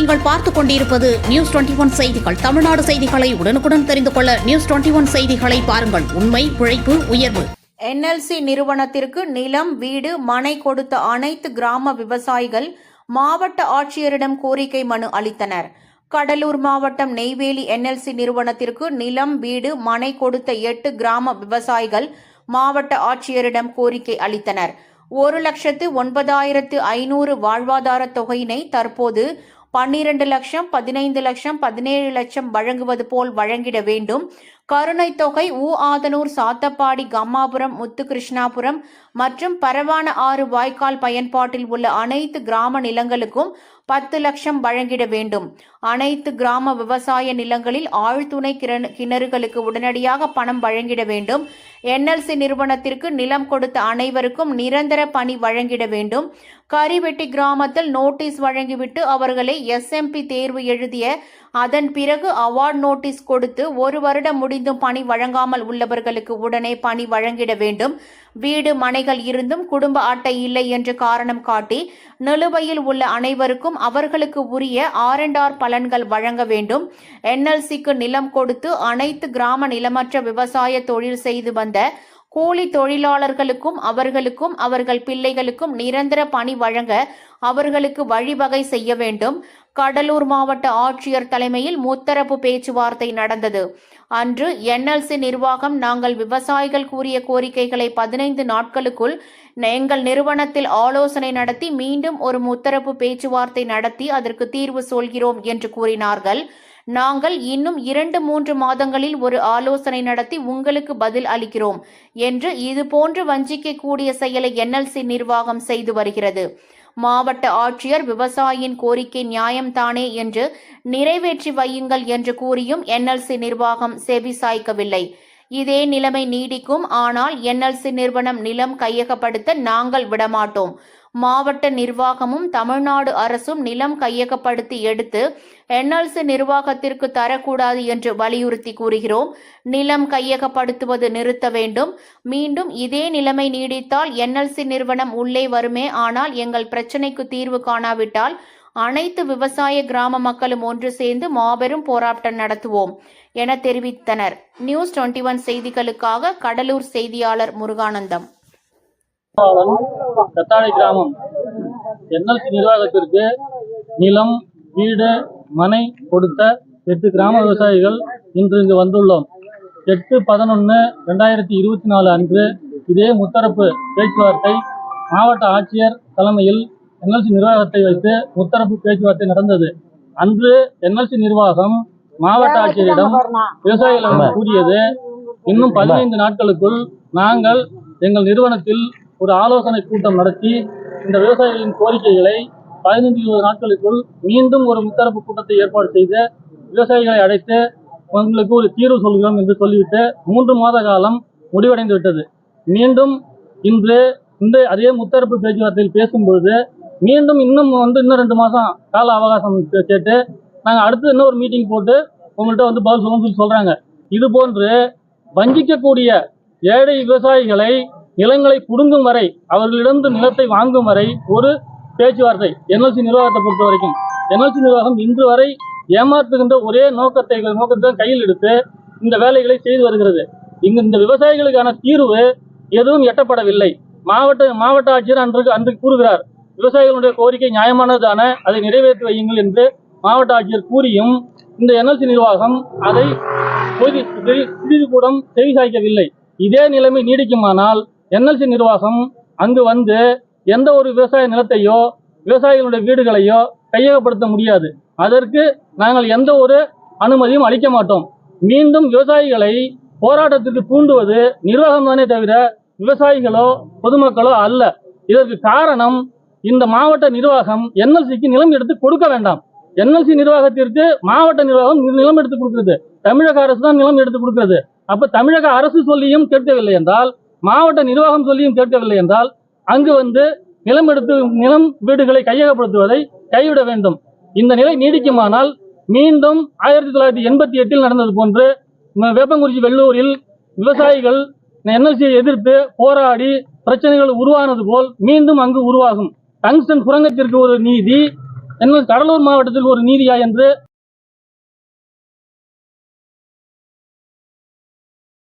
நீங்கள் பார்த்துக் கொண்டிருப்பது நியூஸ் 21 செய்திகள். தமிழ்நாடு செய்திகளை உடனுக்குடன் தெரிந்து கொள்ள நியூஸ் 21 செய்திகளை பாருங்கள். உண்மை, உழைப்பு, உயர்வு. NLC நிறுவனத்திற்கு நிலம், வீடு, மனை கொடுத்த அனைத்து கிராம விவசாயிகள் மாவட்ட ஆட்சியரிடம் கோரிக்கை மனு அளித்தனர். கடலூர் மாவட்டம் நெய்வேலி NLC நிறுவனத்திற்கு நிலம், வீடு, மனை கொடுத்த 8 கிராம விவசாயிகள் மாவட்ட ஆட்சியரிடம் கோரிக்கை அளித்தனர். 1,09,500 வாழ்வாதார தொகையினை தற்போது 12 லட்சம், 15 லட்சம், 17 லட்சம் வழங்குவது போல் வழங்கிட வேண்டும். கருணை தொகை ஆதனூர், சாத்தப்பாடி, கம்மாபுரம், முத்துகிருஷ்ணாபுரம் மற்றும் பரவான ஆறு வாய்க்கால் பயன்பாட்டில் உள்ள அனைத்து கிராம நிலங்களுக்கும் 10 லட்சம் வழங்கிட வேண்டும். அனைத்து கிராம விவசாய நிலங்களில் ஆழ்துணை கிணறுகளுக்கு உடனடியாக பணம் வழங்கிட வேண்டும். NLC நிறுவனத்திற்கு நிலம் கொடுத்த அனைவருக்கும் நிரந்தர பணி வழங்கிட வேண்டும். கரிவெட்டி கிராமத்தில் நோட்டீஸ் வழங்கிவிட்டு அவர்களை SMP தேர்வு எழுதிய அதன் பிறகு அவார்டு நோட்டீஸ் கொடுத்து 1 வருடம் முடிந்தும் பணி வழங்காமல் உள்ளவர்களுக்கு உடனே பணி வழங்கிட வேண்டும். வீடு, மனைகள் இருந்தும் குடும்ப அட்டை இல்லை என்று காரணம் காட்டி நிலுவையில் உள்ள அனைவருக்கும் அவர்களுக்கு உரிய R&R பலன்கள் வழங்க வேண்டும். NLCக்கு நிலம் கொடுத்து அனைத்து கிராம நிலமற்ற விவசாய தொழில் செய்து வந்த கூலி தொழிலாளர்களுக்கும் அவர்களுக்கும் அவர்கள் பிள்ளைகளுக்கும் நிரந்தர பணி வழங்க அவர்களுக்கு வழிவகை செய்ய வேண்டும். கடலூர் மாவட்ட ஆட்சியர் தலைமையில் முத்தரப்பு பேச்சுவார்த்தை நடந்தது. அன்று NLC நிர்வாகம் நாங்கள் விவசாயிகள் கூறிய கோரிக்கைகளை 15 நாட்களுக்குள் எங்கள் நிறுவனத்தில் ஆலோசனை நடத்தி மீண்டும் ஒரு முத்தரப்பு பேச்சுவார்த்தை நடத்தி அதற்கு தீர்வு சொல்கிறோம் என்று கூறினார்கள். நாங்கள் இன்னும் 2-3 மாதங்களில் ஒரு ஆலோசனை நடத்தி உங்களுக்கு பதில் அளிக்கிறோம் என்று இதுபோன்று வஞ்சிக்கக்கூடிய செயலை NLC நிர்வாகம் செய்து வருகிறது. மாவட்ட ஆட்சியர் விவசாயியின் கோரிக்கை நியாயம்தானே என்று நிறைவேற்றி வையுங்கள் என்று கூறியும் NLC நிர்வாகம் செவி சாய்க்கவில்லை. இதே நிலைமை நீடிக்கும். ஆனால் NLC நிறுவனம் நிலம் கையகப்படுத்த நாங்கள் விடமாட்டோம். மாவட்ட நிர்வாகமும் தமிழ்நாடு அரசும் நிலம் கையகப்படுத்தி எடுத்து NLC நிர்வாகத்திற்கு தரக்கூடாது என்று வலியுறுத்தி கூறுகிறோம். நிலம் கையகப்படுத்துவது நிறுத்த வேண்டும். மீண்டும் இதே நிலைமை நீடித்தால் NLC நிறுவனம் உள்ளே வருமே. ஆனால் எங்கள் பிரச்சினைக்கு தீர்வு காணாவிட்டால் அனைத்து விவசாய கிராம மக்களும் ஒன்று சேர்ந்து மாபெரும் போராட்டம் நடத்துவோம் என தெரிவித்தனர். நியூஸ் 21 செய்திகளுக்காக கடலூர் செய்தியாளர் முருகானந்தம். தத்தாழை கிராமம் NLC நிர்வாகத்திற்கு நிலம், வீடு, மனை கொடுத்த 8 கிராம விவசாயிகள் இன்று இங்கு வந்துள்ளோம். 8/11/2024 அன்று இதே முத்தரப்பு பேச்சுவார்த்தை மாவட்ட ஆட்சியர் தலைமையில் NLC நிர்வாகத்தை வைத்து முத்தரப்பு பேச்சுவார்த்தை நடந்தது. அன்று NLC நிர்வாகம் மாவட்ட ஆட்சியரிடம் விவசாயிகளிடம் கூறியது, இன்னும் 15 நாட்களுக்குள் நாங்கள் எங்கள் நிறுவனத்தில் ஒரு ஆலோசனை கூட்டம் நடத்தி இந்த விவசாயிகளின் கோரிக்கைகளை 15-20 நாட்களுக்குள் மீண்டும் ஒரு முத்தரப்பு கூட்டத்தை ஏற்பாடு செய்து விவசாயிகளை அழைத்து உங்களுக்கு ஒரு தீர்வு சொல்கிறோம் என்று சொல்லிவிட்டு 3 மாத காலம் முடிவடைந்து விட்டது. மீண்டும் இன்று அதே முத்தரப்பு பேச்சுவார்த்தையில் பேசும்பொழுது மீண்டும் இன்னும் 2 மாதம் கால அவகாசம் கேட்டு நாங்கள் அடுத்து இன்னொரு மீட்டிங் போட்டு உங்கள்கிட்ட பதில் சொல்லணும்னு சொல்றாங்க. இது போன்று வஞ்சிக்கக்கூடிய ஏழை விவசாயிகளை நிலங்களை புடுங்கும் வரை, அவர்களிடம் நிலத்தை வாங்கும் வரை ஒரு பேச்சுவார்த்தை NLC நிர்வாகத்தை பொறுத்த வரைக்கும் NLC நிர்வாகம் இன்று வரை ஏமாற்றுகின்ற ஒரே நோக்கத்தை கையில் எடுத்து இந்த வேலைகளை செய்து வருகிறது. இந்த விவசாயிகளுக்கான தீர்வு எதுவும் எட்டப்படவில்லை. மாவட்ட ஆட்சியர் அன்று கூறுகிறார், விவசாயிகளுடைய கோரிக்கை நியாயமானதான, அதை நிறைவேற்றி வையுங்கள் என்று மாவட்ட ஆட்சியர் கூறியும் இந்த NLC நிர்வாகம் அதை சிறிது கூட செவி சாய்க்கவில்லை. இதே நிலைமை நீடிக்குமானால் NLC நிர்வாகம் அங்கு வந்து எந்த ஒரு விவசாய நிலத்தையோ விவசாயிகளுடைய வீடுகளையோ கையகப்படுத்த முடியாது. அதற்கு நாங்கள் எந்த ஒரு அனுமதியும் அளிக்க மாட்டோம். மீண்டும் விவசாயிகளை போராட்டத்திற்கு தூண்டுவது நிர்வாகம் தானே தவிர விவசாயிகளோ பொதுமக்களோ அல்ல. இதற்கு காரணம் இந்த மாவட்ட நிர்வாகம் NLCக்கு நிலம் எடுத்து கொடுக்க வேண்டாம். NLC நிர்வாகத்திற்கு மாவட்ட நிர்வாகம் நிலம் எடுத்து கொடுக்கிறது, தமிழக அரசு தான் நிலம் எடுத்து கொடுக்கிறது. அப்ப தமிழக அரசு சொல்லியும் கேட்கவில்லை என்றால், மாவட்ட நிர்வாகம் சொல்லியும் கேட்கவில்லை என்றால் அங்கு வந்து நிலம் வீடுகளை கையகப்படுத்துவதை கைவிட வேண்டும். இந்த நிலை நீடிக்குமானால் மீண்டும் 1988 நடந்தது போன்று வேப்பங்குறிச்சி வெள்ளூரில் விவசாயிகள் NLCயை எதிர்த்து போராடி பிரச்சனைகள் உருவானது போல் மீண்டும் அங்கு உருவாகும். டங்ஸ்டன் சுரங்கத்திற்கு ஒரு நீதி, கடலூர் மாவட்டத்தில் ஒரு நீதியா என்று